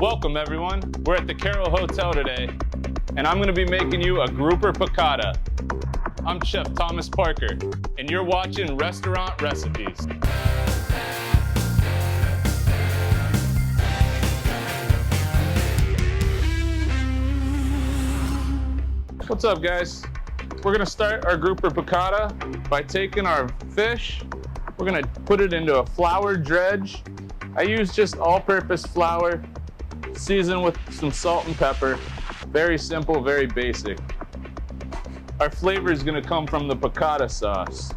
Welcome everyone. We're at the Karol Hotel today, and I'm gonna be making you a Grouper Piccata. I'm Chef Thomas Parker, and you're watching Restaurant Recipes. What's up guys? We're gonna start our Grouper Piccata by taking our fish. We're gonna put it into a flour dredge. I use just all-purpose flour, seasoned with some salt and pepper. Very simple, very basic. Our flavor is gonna come from the Piccata sauce.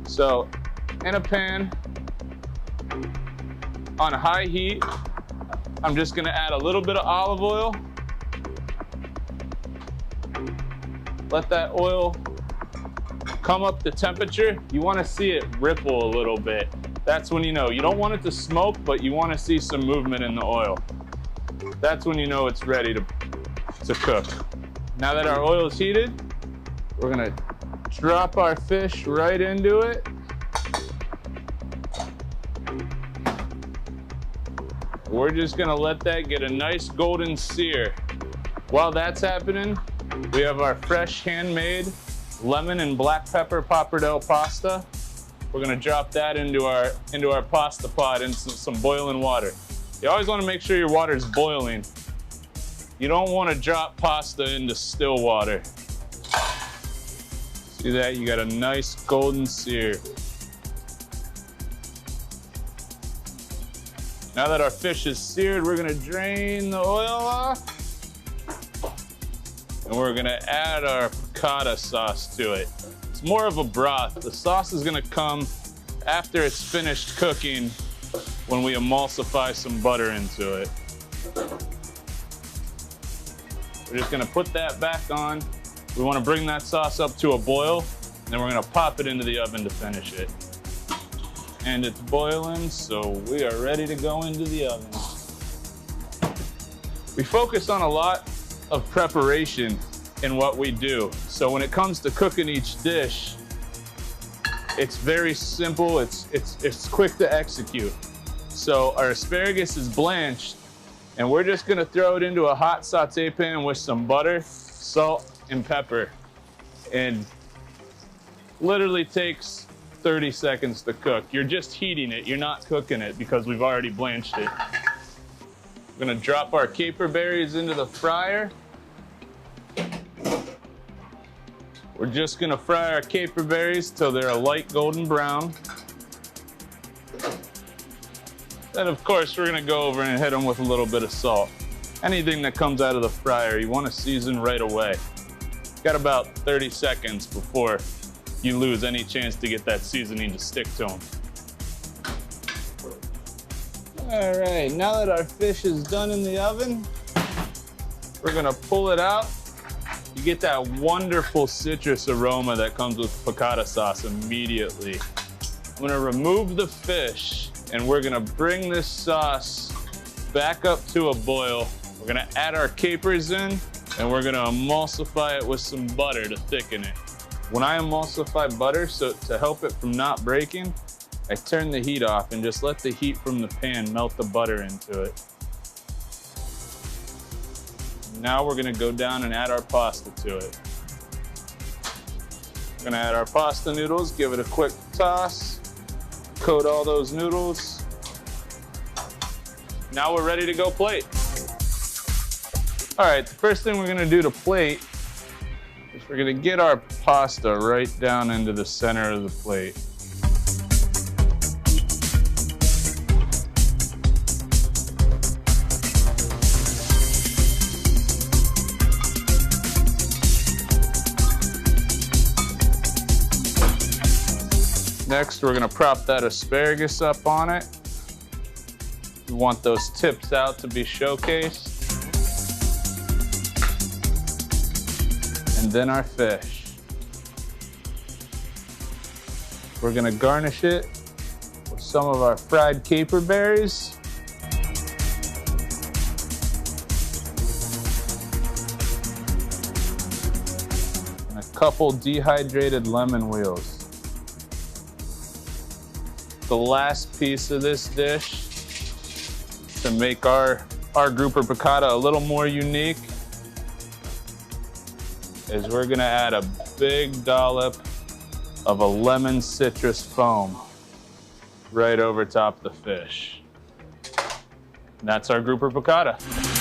So, in a pan, on high heat, I'm just gonna add a little bit of olive oil. Let that oil come up to temperature. You wanna see it ripple a little bit. That's when you know. You don't want it to smoke, but you wanna see some movement in the oil. That's when you know it's ready to cook. Now that our oil is heated, we're gonna drop our fish right into it. We're just gonna let that get a nice golden sear. While that's happening, we have our fresh handmade lemon and black pepper pappardelle pasta. We're gonna drop that into our pasta pot in some boiling water. You always wanna make sure your water's boiling. You don't wanna drop pasta into still water. See that? You got a nice golden sear. Now that our fish is seared, we're gonna drain the oil off. And we're gonna add our Piccata sauce to it. It's more of a broth. The sauce is gonna come after it's finished cooking when we emulsify some butter into it. We're just gonna put that back on. We wanna bring that sauce up to a boil, and then we're gonna pop it into the oven to finish it. And it's boiling, so we are ready to go into the oven. We focus on a lot of preparation in what we do. So when it comes to cooking each dish, it's very simple, it's quick to execute. So our asparagus is blanched, and we're just gonna throw it into a hot saute pan with some butter, salt, and pepper. And literally takes 30 seconds to cook. You're just heating it, you're not cooking it because we've already blanched it. We're gonna drop our caperberries into the fryer. We're just gonna fry our caperberries till they're a light golden brown. Then of course we're gonna go over and hit them with a little bit of salt. Anything that comes out of the fryer, you wanna season right away. Got about 30 seconds before you lose any chance to get that seasoning to stick to them. All right, now that our fish is done in the oven, we're gonna pull it out. You get that wonderful citrus aroma that comes with Piccata sauce immediately. I'm gonna remove the fish, and we're gonna bring this sauce back up to a boil. We're gonna add our capers in, and we're gonna emulsify it with some butter to thicken it. When I emulsify butter, so to help it from not breaking, I turn the heat off and just let the heat from the pan melt the butter into it. Now we're gonna go down and add our pasta to it. We're gonna add our pasta noodles, give it a quick toss, coat all those noodles. Now we're ready to go plate. All right, the first thing we're gonna do to plate is we're gonna get our pasta right down into the center of the plate. Next, we're gonna prop that asparagus up on it. We want those tips out to be showcased. And then our fish. We're gonna garnish it with some of our fried caperberries. And a couple dehydrated lemon wheels. The last piece of this dish to make our Grouper Piccata a little more unique is we're gonna add a big dollop of a lemon citrus foam right over top the fish. And that's our Grouper Piccata.